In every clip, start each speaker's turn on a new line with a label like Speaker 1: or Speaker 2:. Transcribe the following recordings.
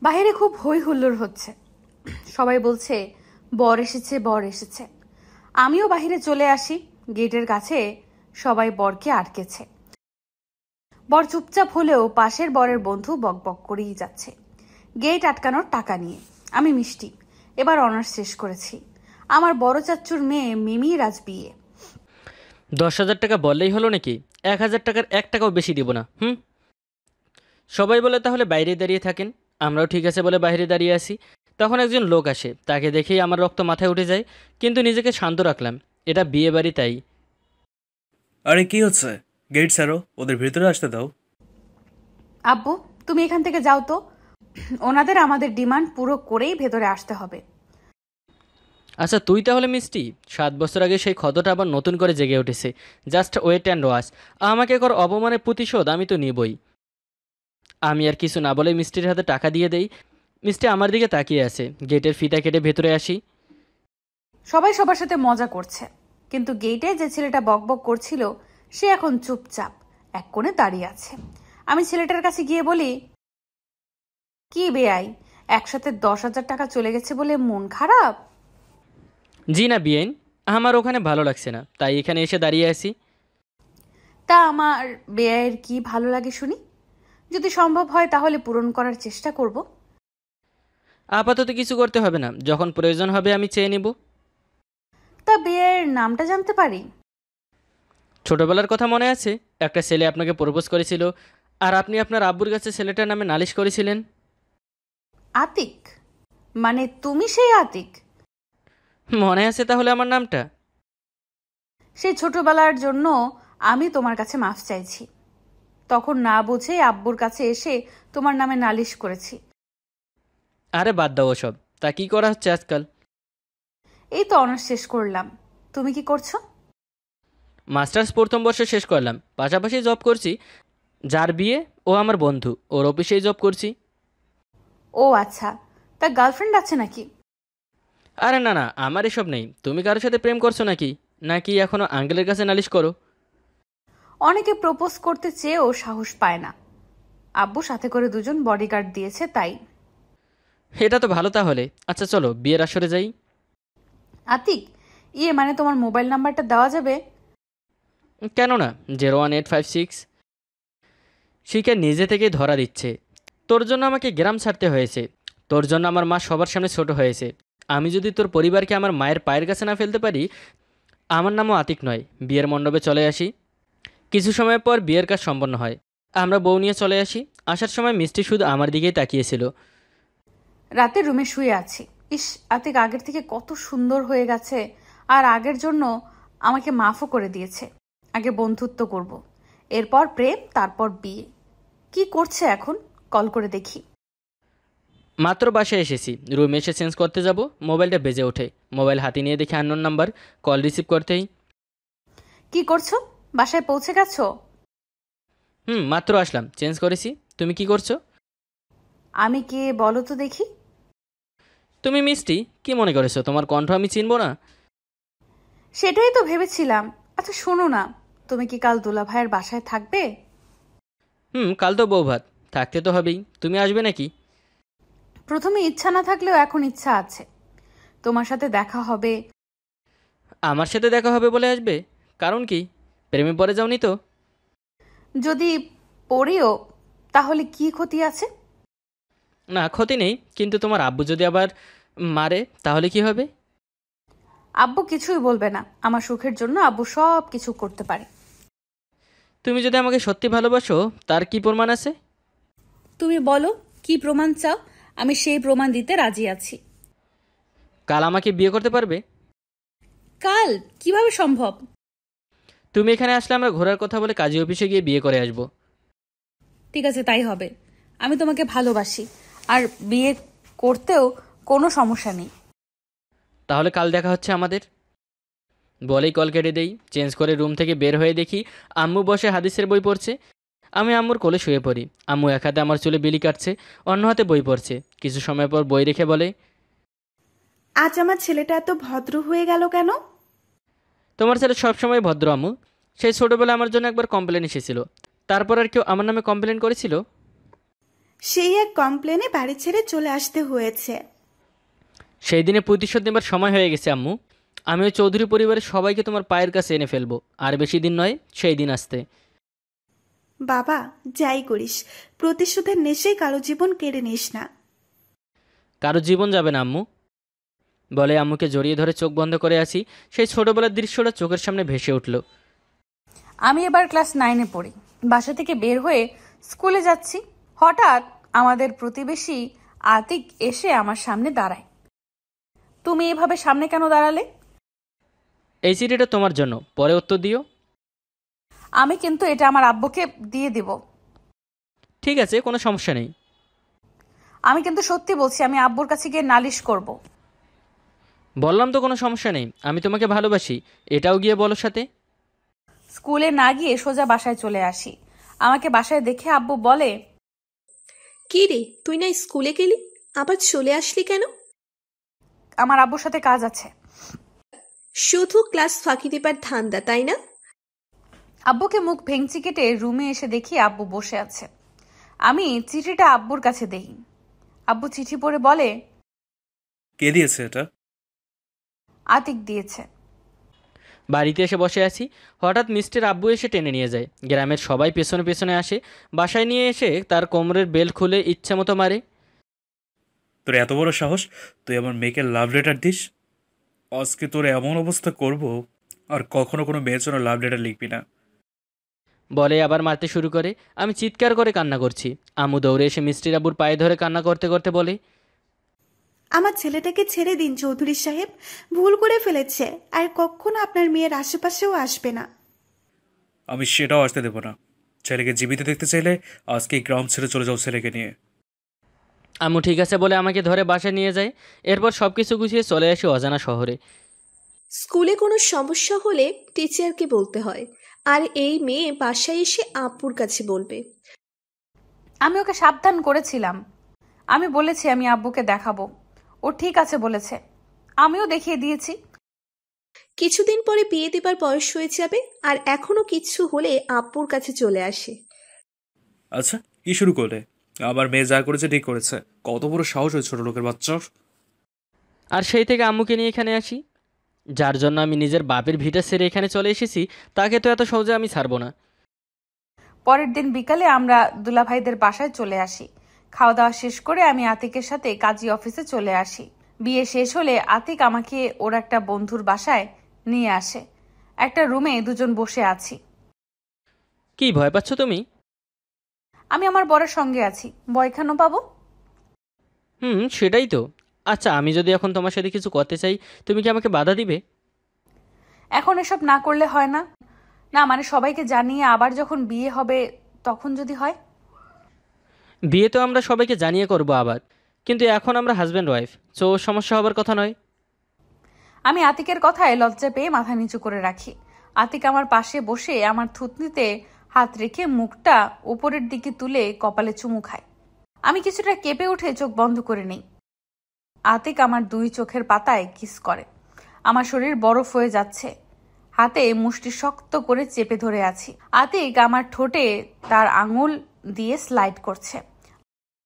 Speaker 1: বাইরে খুব হই হুল্লোড় হচ্ছে। সবাই বলছে বর এসেছে, বর এসেছে। আমিও বাহিরে চলে আসি। গেটের কাছে সবাই বরকে আটকেছে। বর চুপচাপ হলেও পাশের বরের বন্ধু বকবক করেই যাচ্ছে গেট আটকানোর টাকা নিয়ে। আমি মিষ্টি, এবার অনার্স শেষ করেছি। আমার বড় চাচ্চুর মেয়ে মিমির আজ বিয়ে।
Speaker 2: 10,000 টাকা বললেই হলো নাকি? 1,000 টাকার 1 টাকাও বেশি দিব না। সবাই বলে তাহলে বাইরে দাঁড়িয়ে থাকেন। আমরাও ঠিক আছে বলে বাইরে দাঁড়িয়ে আসি। তখন একজন লোক আসে, তাকে দেখেই আমার রক্ত মাথায় উঠে যায়, কিন্তু নিজেকে শান্ত রাখলাম। এটা বিয়ে বাড়ি, তাই।
Speaker 3: আরে কি হচ্ছে? গেট ছাড়ো, ওদের ভিতরে আসতে দাও।
Speaker 1: আব্বু, তুমি এখান থেকে যাও তো। ওনাদের আমাদের ডিমান্ড পুরো করেই ভেতরে আসতে হবে।
Speaker 2: আচ্ছা, তুই তাহলে মিষ্টি? 7 বছর আগে সেই ক্ষতটা আবার নতুন করে জেগে উঠেছে। Just wait and watch. আমাকে কর অপমানের প্রতিশোধ আমি তো নিবই। আমি আর কিছু না বলে মিষ্টির হাতে টাকা দিয়ে দেই। মিষ্টি আমার দিকে তাকিয়ে আছে। গেটের ফিতা কেটে ভেতরে আসি।
Speaker 1: সবাই সবার সাথে মজা করছে, কিন্তু গেটে যে ছেলেটা বকবক করছিল সে এখন চুপচাপ এক কোণে দাঁড়িয়ে আছে। আমি ছেলেটার কাছে গিয়ে বলি, কি বেআই, একসাথে 10,000 টাকা চলে গেছে বলে মন খারাপ?
Speaker 2: জি না বিয়েন, আমার ওখানে ভালো লাগছে না, তাই এখানে এসে দাঁড়িয়ে আছি।
Speaker 1: তা আমার বেআইয়ের কি ভালো লাগে শুনি। যদি সম্ভব হয় তাহলে পূরণ করার চেষ্টা করব।
Speaker 2: আপাতত কিছু করতে হবে না, যখন প্রয়োজন হবে আমি চেয়ে নেব।
Speaker 1: তা বেআইয়ের নামটা জানতে পারি?
Speaker 2: ছোটবেলার কথা মনে আছে? একটা ছেলে আপনাকে প্রপোজ করেছিল, আর আপনি আপনার আব্বুর কাছে ছেলেটার নামে নালিশ করেছিলেন।
Speaker 1: আতিক? মানে তুমি সেই আতিক?
Speaker 2: মনে আছে তাহলে আমার নামটা?
Speaker 1: সেই ছোটবেলার জন্য আমি তোমার কাছে মাফ চাইছি। তখন না বুঝে আব্বুর কাছে এসে তোমার নামে নালিশ করেছি।
Speaker 2: আরে বাদ দাও ওসব। তা কি করা হচ্ছে আজকাল?
Speaker 1: এই তো অনার্স শেষ করলাম। তুমি কি করছো?
Speaker 2: মাস্টার্স প্রথম বর্ষ শেষ করলাম, পাশাপাশি জব করছি। যার বিয়ে ও আমার বন্ধু, ওর অফিসেই জব করছি।
Speaker 1: ও আচ্ছা, তা গার্লফ্রেন্ড আছে নাকি?
Speaker 2: আরে না না, আমার এসব নেই। তুমি কারোর সাথে প্রেম করছো নাকি? নাকি এখনো আঙ্কেলের কাছে নালিশ করো?
Speaker 1: অনেকে প্রপোজ করতে চেয়েও সাহস পায় না। আব্বু সাথে করে দুজন বডিগার্ড দিয়েছে, তাই।
Speaker 2: এটা তো ভালো তাহলে। আচ্ছা চলো বিয়ের আসরে যাই।
Speaker 1: আতিক, ইয়ে মানে তোমার মোবাইল নাম্বারটা দেওয়া যাবে?
Speaker 2: কেন না? 01856। শিখে নিজে থেকেই ধরা দিচ্ছে। তোর জন্য আমাকে গ্রাম ছাড়তে হয়েছে। তোর জন্য আমার মা সবার সামনে ছোট হয়েছে। আমি যদি তোর পরিবারকে আমার মায়ের পায়ের কাছে না ফেলতে পারি, আমার নামও আতিক নয়। বিয়ের মণ্ডপে চলে আসি। কিছু সময় পর বিয়ের কাজ সম্পন্ন হয়। আমরা বউ নিয়ে চলে আসি। আসার সময় মিষ্টি শুধু আমার দিকেই তাকিয়েছিল।
Speaker 1: রাতে রুমে শুয়ে আছি। ইস, আতিক আগের থেকে কত সুন্দর হয়ে গেছে। আর আগের জন্য আমাকে মাফও করে দিয়েছে। আগে বন্ধুত্ব করব, এরপর প্রেম, তারপর বিয়ে। কি করছে এখন? কল করে দেখি।
Speaker 2: মাত্র বাসায় এসেছি, রুমে এসে চেঞ্জ করতে যাব, মোবাইলটা বেজে ওঠে। মোবাইল হাতে নিয়ে দেখি আননোন নাম্বার। কল রিসিভ করতেই।
Speaker 1: কি করছো? বাসায় পৌঁছে গেছো?
Speaker 2: মাত্র আসলাম, চেঞ্জ করেছি। তুমি কি করছো?
Speaker 1: আমি কে বলো তো দেখি।
Speaker 2: তুমি মিষ্টি, কি মনে করেছো তোমার কণ্ঠ আমি চিনব না?
Speaker 1: সেটাই তো ভেবেছিলাম। আচ্ছা শোনো না, তুমি কি কাল দুলা ভাইয়ের বাসায় থাকবে?
Speaker 2: কাল তো বউ ভাত, থাকতে তো হবেই। তুমি আসবে নাকি?
Speaker 1: প্রথমে ইচ্ছা না থাকলেও এখন ইচ্ছা আছে। তোমার সাথে দেখা হবে।
Speaker 2: আমার সাথে দেখা হবে বলে আসবে? কারণ কি? প্রেমে পড়ে যাওনি তো?
Speaker 1: যদি পড়িও, তাহলে কি ক্ষতি আছে?
Speaker 2: না, ক্ষতি নেই, কিন্তু তোমার আব্বু যদি আবার মারে তাহলে কি হবে?
Speaker 1: আব্বু কিছুই বলবে না। আমার সুখের জন্য আব্বু সব কিছু করতে পারে।
Speaker 2: তুমি যদি আমাকে সত্যি ভালোবাসো, তার কি প্রমাণ আছে?
Speaker 1: তুমি বলো, কি প্রমাণ চাও? আমি সেই প্রমাণ দিতে রাজি আছি।
Speaker 2: কাল আমাকে বিয়ে করতে পারবে?
Speaker 1: কাল কিভাবে সম্ভব?
Speaker 2: তুমি এখানে আসলে আমরা ঘোরার কথা বলে কাজী অফিসে গিয়ে বিয়ে করে আসবো।
Speaker 1: ঠিক আছে, তাই হবে। আমি তোমাকে ভালোবাসি, আর বিয়ে করতেও কোনো সমস্যা নেই।
Speaker 2: তাহলে কাল দেখা হচ্ছে আমাদের। বলেই কল কেটে দেই। চেঞ্জ করে রুম থেকে বের হয়ে দেখি আম্মু বসে হাদিসের বই পড়ছে। আমি আম্মুর কোলে শুয়ে পড়ি। আম্মু এক হাতে আমার চুলে বিলি কাটছে, অন্য হাতে বই পড়ছে। কিছু সময় পর বই রেখে বলে,
Speaker 4: আজ আমার ছেলেটা এত ভদ্র হয়ে গেল কেন?
Speaker 2: তোমার ছেলে সবসময় ভদ্র আম্মু। সেই ছোটোবেলায় আমার জন্য একবার কমপ্লেন এসেছিল, তারপর আর কেউ আমার নামে কমপ্লেন করেছিল?
Speaker 4: সেই এক কমপ্লেনে বাড়ি ছেড়ে চলে আসতে হয়েছে।
Speaker 2: সেই দিনে প্রতিশোধ নেবার সময় হয়ে গেছে আম্মু। আমি ওই চৌধুরী পরিবারের সবাইকে তোমার পায়ের কাছে এনে ফেলবো, আর বেশি দিন নয় সেই দিন আসতে।
Speaker 4: বাবা, যাই করিস, প্রতিশোধের নেশে কারো জীবন কেড়ে নিস না।
Speaker 2: কারো জীবন যাবে না আম্মু, বলে আম্মুকে জড়িয়ে ধরে চোখ বন্ধ করে আসি। সেই ছোটবেলার দৃশ্যটা চোখের সামনে ভেসে উঠল।
Speaker 1: আমি এবার ক্লাস 9-এ পড়ি। বাসা থেকে বের হয়ে স্কুলে যাচ্ছি। হঠাৎ আমাদের প্রতিবেশী আতিক এসে আমার সামনে দাঁড়ায়। তুমি এভাবে সামনে কেন দাঁড়ালে?
Speaker 2: এই চিঠিটা তোমার জন্য, পরে উত্তর দিও।
Speaker 1: আমি কিন্তু এটা আমার আব্বুকে দিয়ে দিব।
Speaker 2: ঠিক আছে, কোনো সমস্যা নেই।
Speaker 1: আমি কিন্তু সত্যি বলছি, আমি আব্বুর কাছে গিয়ে নালিশ করব।
Speaker 2: বললাম তো কোনো সমস্যা নেই, আমি তোমাকে ভালোবাসি, এটাও গিয়ে বলো সাথে।
Speaker 1: স্কুলে না গিয়ে সোজা বাসায় চলে আসি। আমাকে বাসায় দেখে আব্বু বলে,
Speaker 5: কি রে, তুই না স্কুলে গেলি, আবার চলে আসলি কেন?
Speaker 1: আমার আব্বুর সাথে কাজ আছে।
Speaker 5: শুধু ক্লাস ফাঁকি দেবার ধান্দা, তাই না?
Speaker 1: আব্বুকে মুখ ভেঙচি কেটে রুমে এসে দেখি আব্বু বসে আছে। আমি চিঠিটা আব্বুর কাছে দেই। আব্বু চিঠি পড়ে বলে,
Speaker 3: কে দিয়েছে এটা?
Speaker 1: আতিক দিয়েছে।
Speaker 2: বাড়িতে এসে বসে আছি, হঠাৎ মিস্টের আব্বু এসে টেনে নিয়ে যায়। গ্রামের সবাই পেছনে পেছনে আসে। বাসায় নিয়ে এসে তার কোমরের বেল্ট খুলে ইচ্ছে মতো মারে।
Speaker 3: তোর এত বড় সাহস, তুই আমার মেয়েকে লাভ লেটার দিস? আজকে তোর এমন অবস্থা করব, আর কখনো কোনো মেয়ের জন্য লাভ লেটার লিখবি না।
Speaker 2: বলে আবার মারতে শুরু করে। আমি চিৎকার করে কান্না করছি। আম্মু দৌড়ে এসে মিষ্টির আব্বুর পায়ে ধরে কান্না করতে করতে বলে,
Speaker 4: আমার ছেলেটাকে ছেড়ে দিন চৌধুরী সাহেব, ভুল করে ফেলেছে, আর কখনো আপনার মেয়ের আশেপাশেও আসবে না।
Speaker 3: আমি সেটাও আসতে দেবো না। ছেলেকে জীবিত দেখতে চাইলে আজকে এই গ্রাম ছেড়ে চলে যাও ছেলেকে নিয়ে।
Speaker 2: আম্মু ঠিক আছে বলে আমাকে ধরে বাসায় নিয়ে যায়। এরপর সব কিছু গুছিয়ে চলে আসি অজানা শহরে।
Speaker 5: স্কুলে কোনো সমস্যা হলে টিচারকে বলতে হয়, আর এই মেয়ে বাসায় এসে আব্বুর কাছে বলবে।
Speaker 1: আমি ওকে সাবধান করেছিলাম। আমি বলেছি আমি আব্বুকে দেখাবো। ও ঠিক আছে বলেছে। আমিও দেখিয়ে দিয়েছি।
Speaker 5: কিছুদিন পরে বিয়ে দেবার বয়স হয়ে যাবে, আর এখনো কিছু হলে আব্বুর কাছে চলে আসে।
Speaker 3: আচ্ছা, কি শুরু করলে? আমার মেয়ে যা করেছে ঠিক করেছে। কত বড় সাহস ওই ছোট লোকের বাচ্চার!
Speaker 2: আর সেই থেকে আম্মুকে নিয়ে এখানে আসি। যার জন্য আমি নিজের বাপের ভিটা ছেড়ে এখানে চলে এসেছি, তাকে তো এত সহজে আমি ছাড়বো না।
Speaker 1: পরের দিন বিকালে আমরা দুলাভাইদের বাসায় চলে আসি। খাওয়া দাওয়া শেষ করে আমি আতিকের সাথে কাজী অফিসে চলে আসি। বিয়ে শেষ হলে আতিক আমাকে ওর একটা বন্ধুর বাসায় নিয়ে আসে। একটা রুমে দুজন বসে আছি।
Speaker 2: কি ভয় পাচ্ছ তুমি?
Speaker 1: আমি আমার বরের সঙ্গে আছি, ভয় কেন পাবো?
Speaker 2: সেটাই তো। আচ্ছা, আমি যদি এখন তোমার সাথে কিছু করতে চাই, তুমি কি আমাকে বাধা দিবে?
Speaker 1: এখন এসব না করলে হয় না? না মানে সবাইকে জানিয়ে আবার যখন বিয়ে হবে তখন যদি হয়?
Speaker 2: বিয়ে তো আমরা সবাইকে জানিয়ে করবো আবার, কিন্তু এখন আমরা হাজব্যান্ড ওয়াইফ, তো সমস্যা হবার কথা নয়।
Speaker 1: আমি আতিকের কথায় লজ্জা পেয়ে মাথা নিচু করে রাখি। আতিক আমার পাশে বসে আমার থুতনিতে হাত রেখে মুখটা উপরের দিকে তুলে কপালে চুমু খায়। আমি কিছুটা কেঁপে উঠে চোখ বন্ধ করে নেই। আতিক আমার দুই চোখের পাতায় কিস করে। আমার শরীর বরফ হয়ে যাচ্ছে। হাতে মুষ্টি শক্ত করে চেপে ধরে আছি। আতিক আমার ঠোঁটে তার আঙুল দিয়ে স্লাইড করছে।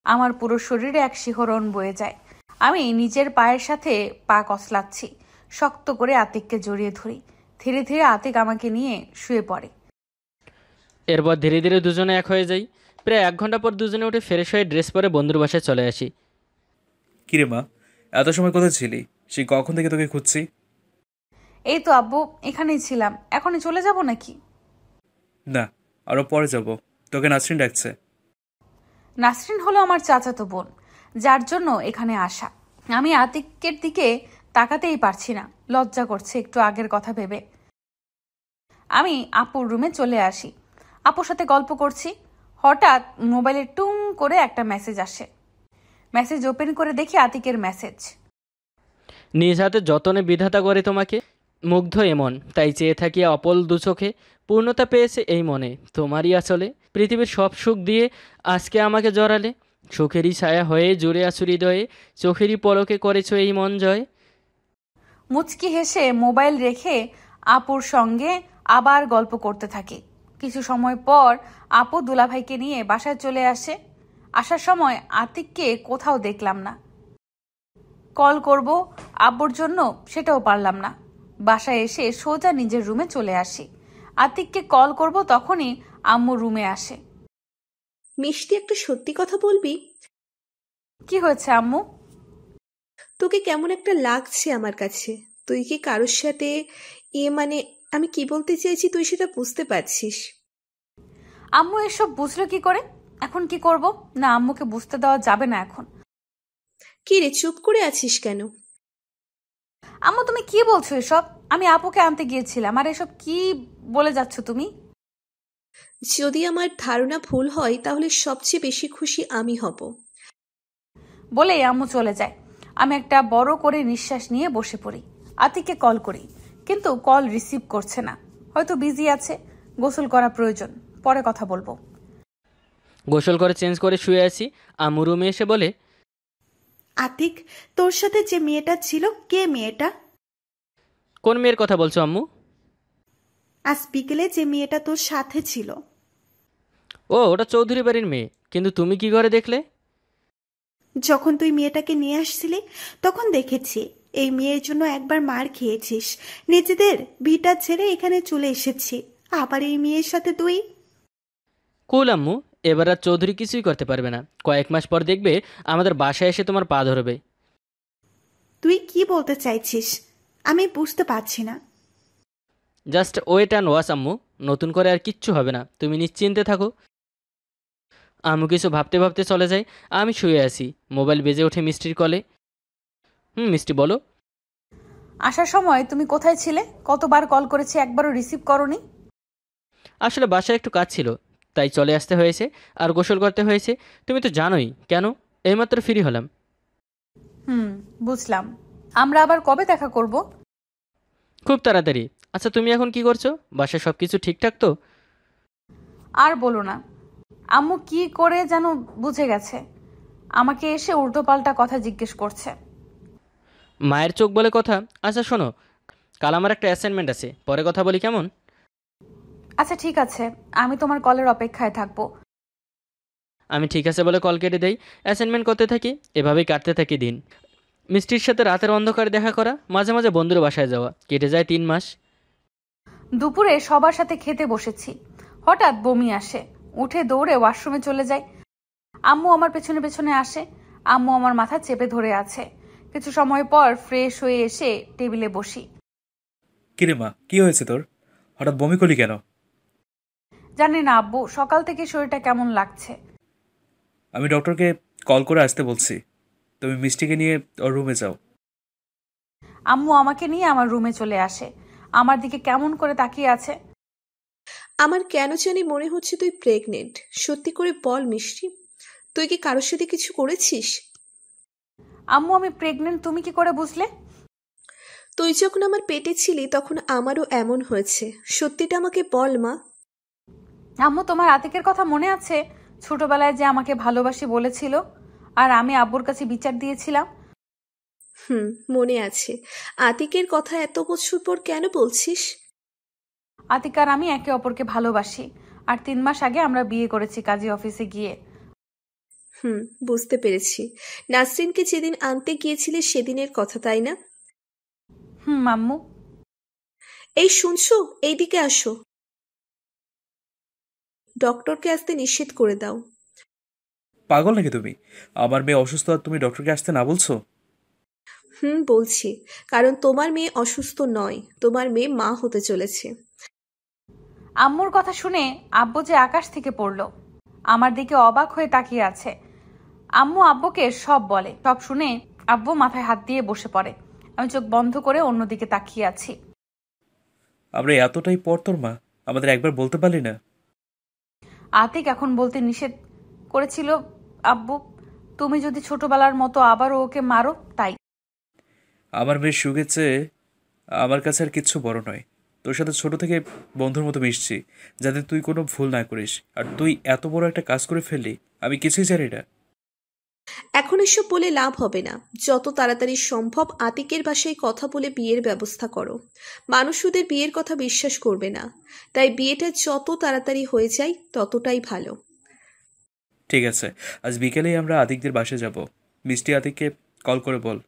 Speaker 1: আমার পুরো শরীরে এক শিহরণ বয়ে যায়। আমি নিজের পায়ের সাথে পা কসলাচ্ছি। শক্ত করে আতিককে জড়িয়ে ধরি। ধীরে ধীরে আতিক আমাকে নিয়ে শুয়ে পড়ে।
Speaker 2: এরপর ধীরে ধীরে দুজনে এক হয়ে যাই। প্রায় 1 ঘন্টা পর দুজনে উঠে ফ্রেশ হয়ে ড্রেস পরে বন্ধুর বাসায় চলে আসি।
Speaker 3: কিরে মা, এত সময় কোথায় ছিলি? সেই কখন থেকে তোকে খুঁজছি।
Speaker 1: এই তো আব্বু, এখানেই ছিলাম। এখনই চলে যাব নাকি?
Speaker 3: না, আরো পরে যাব। তোকে নাসরিন ডাকছে।
Speaker 1: নাসরিন হলো আমার চাচাতো বোন, যার জন্য এখানে আসা। আমি আতিকের দিকে তাকাতেই পারছি না, লজ্জা করছে একটু আগের কথা ভেবে। আমি আপুর রুমে চলে আসি। আপুর সাথে গল্প করছি। হঠাৎ মোবাইলে টুং করে একটা মেসেজ আসে। মেসেজ ওপেন করে দেখি আতিকের মেসেজ।
Speaker 2: নিজ হাতে যতনে বিধাতা করে তোমাকে, মুগ্ধ এমন তাই চেয়ে থাকি অপল দু চোখে, পূর্ণতা পেয়েছে এই মনে তোমারই আসলে, পৃথিবীর সব সুখ দিয়ে আজকে আমাকে জড়ালে, সুখেরই ছায়া হয়ে জুড়ে আছো হৃদয়ে, চোখেরই পলকে করেছো এই মন জয়।
Speaker 1: মুচকি হেসে মোবাইল রেখে আপুর সঙ্গে আবার গল্প করতে থাকি। কিছু সময় পর আপু দুলাভাইকে নিয়ে বাসায় চলে আসে। আসার সময় আতিককে কোথাও দেখলাম না। কল করব আব্বুর জন্য, সেটাও পারলাম না। বাসায় এসে সোজা নিজের রুমে চলে আসি। আতিককে কল করব তখনই আম্মু রুমে আসে।
Speaker 5: মিষ্টি, একটা সত্যি কথা বলবি?
Speaker 1: কি হয়েছে আম্মু?
Speaker 5: তোকে কেমন একটা লাগছে আমার কাছে। তুই কি কারোর সাথে মানে আমি কি বলতে চাইছি তুই সেটা বুঝতে পারছিস?
Speaker 1: আম্মু এসব বুঝলো কি করে? এখন কি করব? না, আম্মুকে বুঝতে দেওয়া যাবে না এখন।
Speaker 5: কি রে, চুপ করে আছিস কেন?
Speaker 1: আম্মু তুমি কি বলছো এসব? আমি আপুকে আনতে গিয়েছিলাম, আর এসব কি বলে যাচ্ছ তুমি?
Speaker 5: যদি আমার ধারণা ভুল হয় তাহলে সবচেয়ে বেশি খুশি আমি হব।
Speaker 1: বলেই আম্মু চলে যায়। আমি একটা বড় করে নিঃশ্বাস নিয়ে বসে পড়ি। আতিককে কল করি, কিন্তু কল রিসিভ করছে না। হয়তো বিজি আছে, গোসল করা প্রয়োজন, পরে কথা বলবো।
Speaker 2: গোসল করে চেঞ্জ করে শুয়ে আছি। আম্মু রুমে এসে বলে,
Speaker 4: আতিক, তোর সাথে যে মেয়েটা ছিল, কে মেয়েটা?
Speaker 2: কোন মেয়ের কথা বলছো আম্মু?
Speaker 4: আজ বিকেলে যে মেয়েটা তোর সাথে ছিল।
Speaker 2: ও, ওটা চৌধুরী বাড়ির মেয়ে। কিন্তু তুমি কি করে দেখলে?
Speaker 4: যখন তুই মেয়েটাকে নিয়ে আসছিলি তখন দেখেছি। এই মেয়ের জন্য একবার মার খেয়েছিস, নিজেদের ভিটা ছেড়ে এখানে চলে এসেছি, আবার এই মেয়ের সাথে তুই।
Speaker 2: কুল আম্মু, এবার আর চৌধুরী কিছুই করতে পারবে না। কয়েক মাস পর দেখবে আমাদের বাসায় এসে তোমার পা ধরবে।
Speaker 4: তুই কি বলতে চাইছিস আমি বুঝতে পারছি না।
Speaker 2: জাস্ট ওয়েট অ্যান্ড ওয়াচ আম্মু। নতুন করে আর কিচ্ছু হবে না, তুমি নিশ্চিন্তে থাকো। আম্মু কিছু ভাবতে ভাবতে চলে যায়। আমি শুয়ে আছি, মোবাইল বেজে ওঠে মিষ্টির কলে। মিষ্টি বলো।
Speaker 1: আসার সময় তুমি কোথায় ছিলে? কতবার কল করেছি, একবারও রিসিভ করনি।
Speaker 2: আসলে বাসায় একটু কাজ ছিল, তাই চলে আসতে হয়েছে, আর গোসল করতে হয়েছে। তুমি তো জানোই। কেন? এইমাত্র ফ্রি হলাম।
Speaker 1: বুঝলাম। আমরা আবার কবে দেখা করব?
Speaker 2: খুব তাড়াতাড়ি। আচ্ছা, তুমি এখন কি করছো? বাসায় সব কিছু ঠিকঠাক তো?
Speaker 1: আর বলো না, আম্মু কি করে যেন বুঝে গেছে। আমাকে এসে উল্টোপাল্টা কথা জিজ্ঞেস করছে।
Speaker 2: মায়ের চোখ বলে কথা। আচ্ছা শোনো, কাল আমার একটা অ্যাসাইনমেন্ট আছে, পরে কথা বলি, কেমন?
Speaker 1: আচ্ছা ঠিক আছে, আমি তোমার কলের অপেক্ষায় থাকবো।
Speaker 2: আমি ঠিক আছে বলে কল কেটে দেই। অ্যাসাইনমেন্ট করতে থাকি, এভাবেই কাটতে থাকি দিন। মিষ্টির সাথে রাতের অন্ধকারে দেখা করা, মাঝে মাঝে বন্ধুর বাসায় যাওয়া, কেটে যায় 3 মাস।
Speaker 1: দুপুরে সবার সাথে খেতে বসেছি, হঠাৎ বমি আসে। উঠে দৌড়ে ওয়াশরুমে চলে যাই। আম্মু আমার পেছনে পেছনে আসে। আম্মু আমার মাথা চেপে ধরে আছে। কিছু সময় পর ফ্রেশ হয়ে এসে টেবিলে বসি।
Speaker 3: কিরে মা, কি হয়েছে তোর? হঠাৎ বমি করলি কেন?
Speaker 1: জানি না আব্বু, সকাল থেকে শরীরটা কেমন লাগছে।
Speaker 3: আমি ডক্টরকে কল করে আসতে বলছি। তুমি মিষ্টিকে নিয়ে ওর রুমে যাও।
Speaker 1: আম্মু আমাকে নিয়ে আমার রুমে চলে আসে। আমার দিকে কেমন করে তাকিয়ে আছে।
Speaker 5: আমার কেন জানি মনে হচ্ছে তুই প্রেগনেন্ট। সত্যি করে বল মিষ্টি, তুই কি কারোর সাথে কিছু করেছিস?
Speaker 1: আম্মু আমি প্রেগনেন্ট তুমি কি করে বুঝলে?
Speaker 5: তুই যখন আমার পেটে ছিলি তখন আমারও এমন হয়েছে। সত্যিটা আমাকে বল মা।
Speaker 1: আম্মু তোমার আতিকের কথা মনে আছে? ছোটবেলায় যে আমাকে ভালোবাসি বলেছিল, আর আমি আব্বুর কাছে বিচার দিয়েছিলাম।
Speaker 5: মনে আছে। আতিকের কথা এত বছর পর কেন বলছিস?
Speaker 1: আতিক আর আমি একে অপরকে ভালোবাসি, আর 3 মাস আগে আমরা বিয়ে করেছি কাজী অফিসে গিয়ে।
Speaker 5: বুঝতে পেরেছি। নাসরিনকে যেদিন আনতে গিয়েছিলে সেদিনের কথা, তাই না?
Speaker 1: আম্মু।
Speaker 5: এই শুনছো, এইদিকে আসো। ডক্টরকে আসতে নিষেধ করে দাও।
Speaker 3: পাগল নাকি তুমি? আমার মেয়ে অসুস্থ আর তুমি ডক্টরকে আসতে না বলছো?
Speaker 5: বলছি, কারণ তোমার মেয়ে অসুস্থ নয়, তোমার মেয়ে মা হতে চলেছে।
Speaker 1: আম্মুর কথা শুনে আব্বু যে আকাশ থেকে পড়লো, আমার দিকে অবাক হয়ে তাকিয়ে আছে। আম্মু আব্বুকে সব বলে, সব শুনে আব্বু মাথায় হাত দিয়ে বসে পড়ে। আমি চোখ বন্ধ করে অন্যদিকে তাকিয়ে আছি।
Speaker 3: আমরা এতটাই পর তোর মা, আমাদের একবার বলতে পারলি না?
Speaker 1: আতিক এখন বলতে নিষেধ করেছিল আব্বু, তুমি যদি ছোটবেলার মতো আবারও ওকে মারো তাই।
Speaker 3: আমার মেয়ের সুখের চেয়ে আমার কাছে আর কিচ্ছু বড় নয়। তোর সাথে ছোট থেকে বন্ধুর মতো মিশছি, যাতে তুই কোনো ভুল না করিস, আর তুই এত বড় একটা কাজ করে ফেললি, আমি কিছুই জানি না।
Speaker 5: এখন এসব বলে লাভ হবে না। যত তাড়াতাড়ি সম্ভব আতিকের বাসায় কথা বলে বিয়ের ব্যবস্থা করো। মানুষ ওদের বিয়ের কথা বিশ্বাস করবে না, তাই বিয়েটা যত তাড়াতাড়ি হয়ে যায় ততটাই ভালো।
Speaker 3: ঠিক আছে, আজ বিকেলেই আমরা আতিকদের বাসায় যাব। মিষ্টি আতিককে কল করে বল।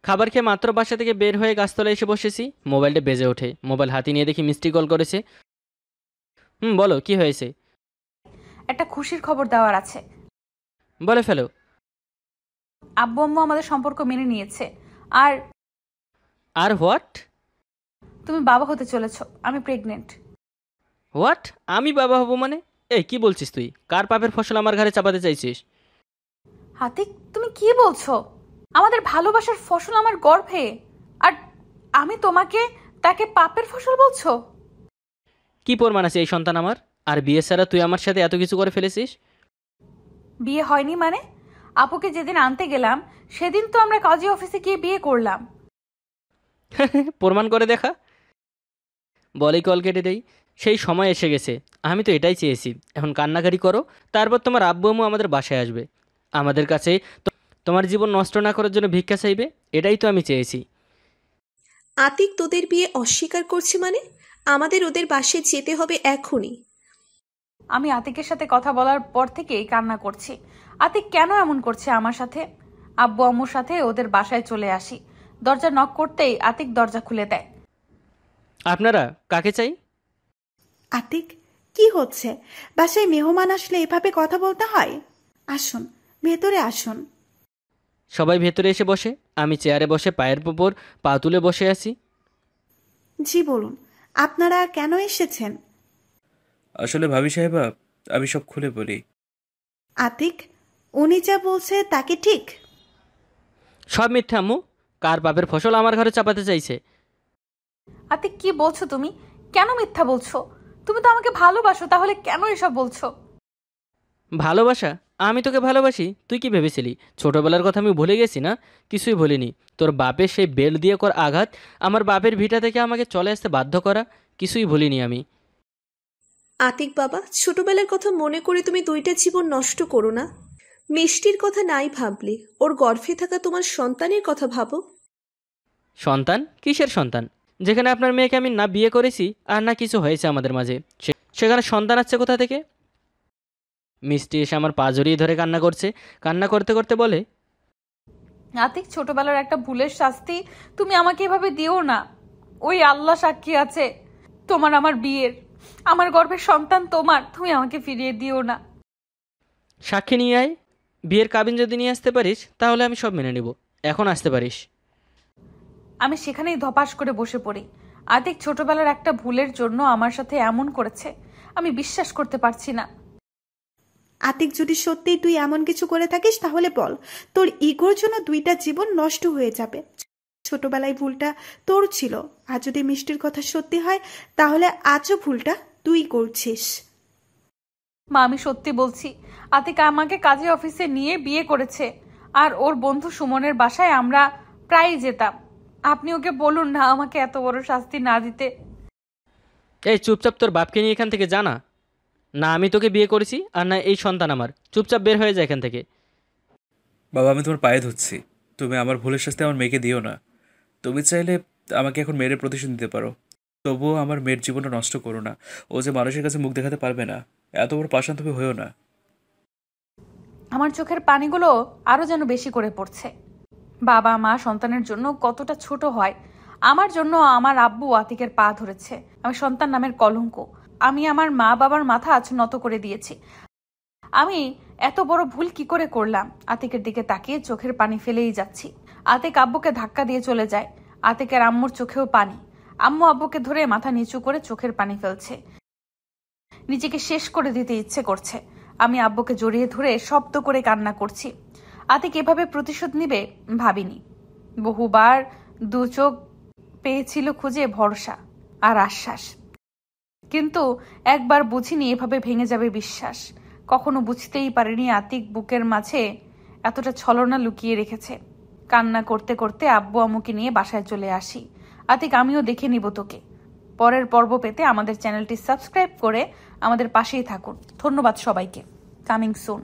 Speaker 2: খাবার খেয়ে মাত্র বাসা থেকে বের হয়ে গাছতলায় এসে বসেছি, মোবাইলটা বেজে ওঠে। মোবাইল হাতে নিয়ে দেখি মিষ্টি কল করেছে। বলো, কি হয়েছে?
Speaker 1: একটা খুশির খবর দেওয়ার আছে।
Speaker 2: বলে ফেলো।
Speaker 1: আব্বু আম্মু আমাদের সম্পর্ক মেনে নিয়েছে। আর
Speaker 2: আর হোয়াট?
Speaker 1: তুমি বাবা হতে চলেছো। আমি প্রেগনেন্ট।
Speaker 2: হোয়াট? আমি বাবা হব মানে? এই কি বলছিস তুই? কার পাপের ফসল আমার ঘরে চাপাতে চাইছিস?
Speaker 1: আতিক, তুমি কি বলছো? আমাদের ভালোবাসার ফসল আমার গর্ভে, আর আমি তোমাকে তাকে পাপের ফসল বলছো?
Speaker 2: কি প্রমাণ আছে এই সন্তান আমার? আর বিয়ে ছাড়া তুই আমার সাথে এত কিছু করে ফেলেছিস?
Speaker 1: বিয়ে হয়নি মানে? আপুকে যেদিন আনতে গেলাম সেদিন তো আমরা কাজী অফিসে গিয়ে বিয়ে করলাম।
Speaker 2: প্রমাণ করে দেখা। বলেই কল কেটে দেই। সেই সময় এসে গেছে, আমি তো এটাই চেয়েছি। এখন কান্নাকাটি করো, তারপর তোমার আব্বু আম্মু আমাদের বাসায় আসবে, আমাদের কাছে তোমার জীবন নষ্ট না করার জন্য ভিক্ষা চাইবে। এটাই তো আমি চেয়েছি।
Speaker 5: আতিক তোদের বিয়ে অস্বীকার করছে মানে? আমাদের ওদের বাসায় যেতে হবে এখনই।
Speaker 1: আমি আতিকের সাথে কথা বলার পর থেকেই কান্না করছি। আতিক কেন এমন করছে আমার সাথে? আব্বু আম্মুর সাথে ওদের বাসায় চলে আসি। দরজা নক করতেই আতিক দরজা খুলে দেয়।
Speaker 2: আপনারা কাকে চাই?
Speaker 4: আতিক, কি হচ্ছে? বাসায় মেহমান আসলে এভাবে কথা বলতে হয়? আসুন, ভেতরে আসুন।
Speaker 2: সবাই ভেতরে এসে বসে। আমি চেয়ারে বসে পায়ের উপর পা তুলে বসে আছি।
Speaker 4: জি বলুন, আপনারা কেন এসেছেন?
Speaker 3: আসলে ভাবি সাহেবা, আমি সব খুলে বলি।
Speaker 4: আতিক, উনি যা বলছে তা কি ঠিক?
Speaker 2: সব মিথ্যা আম্মু। কার পাপের ফসল আমার ঘরে চাপাতে চাইছে?
Speaker 1: আতিক, কি বলছো তুমি? কেন মিথ্যা বলছো? তুমি তো আমাকে ভালোবাসো, তাহলে কেন এসব বলছো?
Speaker 2: ভালোবাসা? আমি তোকে ভালোবাসি? তুই কি ভেবেছিলি ছোটবেলার কথা আমি ভুলে গেছি না? কিছুই ভুলিনি। তোর বাপের সেই বেল দিয়ে কর আঘাত, আমার বাপের ভিটা থেকে আমাকে চলে আসতে বাধ্য করা, কিছুই ভুলিনি আমি।
Speaker 5: আতিক বাবা, ছোটবেলার কথা মনে করে তুমি দুইটা জীবন নষ্ট করো না। মিষ্টির কথা নাই ভাবলে, ওর গর্ভে থাকা তোমার সন্তানের কথা ভাবো।
Speaker 2: সন্তান? কিসের সন্তান? যেখানে আপনার মেয়েকে আমি না বিয়ে করেছি আর না কিছু হয়েছে আমাদের মাঝে, সেখানে সন্তান আসছে কোথা থেকে? মিষ্টি এসে আমার পা জড়িয়ে ধরে কান্না করছে। কান্না করতে করতে বলে,
Speaker 1: আতিক, ছোটবেলার একটা ভুলের শাস্তি তুমি আমাকে এভাবে দিও না। ওই আল্লাহ সাক্ষী আছে, তোমার আমার বিয়ের, আমার গর্ভের সন্তান তোমার। তুমি আমাকে ফিরিয়ে দিও না।
Speaker 2: সাক্ষী নিয়ে আয়। বিয়ের কাবিন যদি নিয়ে আসতে পারিস তাহলে আমি সব মেনে নেব। এখন আসতে পারিস।
Speaker 1: আমি সেখানেই ধপাস করে বসে পড়ি। আতিক ছোটবেলার একটা ভুলের জন্য আমার সাথে এমন করেছে, আমি বিশ্বাস করতে পারছি না।
Speaker 4: আতিক, যদি সত্যিই তুই এমন কিছু করে থাকিস তাহলে বল। তোর ইগোর জন্য দুইটা জীবন নষ্ট হয়ে যাবে। ছোটবেলায় ভুলটা তোর ছিল, আর যদি মিষ্টির কথা সত্যি হয় তাহলে আজও ভুলটা তুই করছিস।
Speaker 1: মা, আমি সত্যি বলছি, আতিক আমাকে কাজী অফিসে নিয়ে বিয়ে করেছে। আর ওর বন্ধু সুমনের বাসায় আমরা প্রায়ই যেতাম। আপনি ওকে বলুন না আমাকে এত বড় শাস্তি না দিতে।
Speaker 2: এই চুপচাপ তোর বাপকে নিয়ে এখান থেকে জানা। না আমি তোকে বিয়ে করেছি আর না এই সন্তান আমার। চুপচাপ বের হয়ে যায় এখান থেকে।
Speaker 3: বাবা, আমি তোমার পায়ে ধরছি, তুমি আমার ভুলের শাস্তি আমার মেয়েকে দিও না। তুমি চাইলে আমাকে এখন মেয়ের প্রতিশোধ দিতে পারো, তবুও আমার মেয়ের জীবনটা নষ্ট করো না। ও যে মানুষের কাছে মুখ দেখাতে পারবে না, এত বড় পাষাণ তুমি হয়েও না।
Speaker 1: আমার চোখের পানিগুলো আরো যেন বেশি করে পড়ছে। বাবা মা সন্তানের জন্য কতটা ছোট হয়। আমার জন্য আমার আব্বু আতিকের পা ধরেছে। আমি সন্তান নামের কলঙ্ক। আমি আমার মা বাবার মাথা আজ নত করে দিয়েছি। আমি এত বড় ভুল কি করে করলাম? আতিকের দিকে তাকিয়ে চোখের পানি ফেলেই যাচ্ছি। আতিক আব্বুকে ধাক্কা দিয়ে চলে যায়। আতিকের আম্মুর চোখেও পানি। আম্মু আব্বুকে ধরে মাথা নিচু করে চোখের পানি ফেলছে। নিজেকে শেষ করে দিতে ইচ্ছে করছে। আমি আব্বুকে জড়িয়ে ধরে শব্দ করে কান্না করছি। আতিক এভাবে প্রতিশোধ নিবে ভাবিনি। বহুবার দু চোখ পেয়েছিল খুঁজে ভরসা আর আশ্বাস, কিন্তু একবার বুঝিনি এভাবে ভেঙে যাবে বিশ্বাস। কখনো বুঝতেই পারিনি আতিক বুকের মাঝে এতটা ছলনা লুকিয়ে রেখেছে। কান্না করতে করতে আব্বু আম্মুকে নিয়ে বাসায় চলে আসি। আতিক, আমিও দেখে নিব তোকে। পরের পর্ব পেতে আমাদের চ্যানেলটি সাবস্ক্রাইব করে আমাদের পাশেই থাকুন। ধন্যবাদ সবাইকে। Coming soon.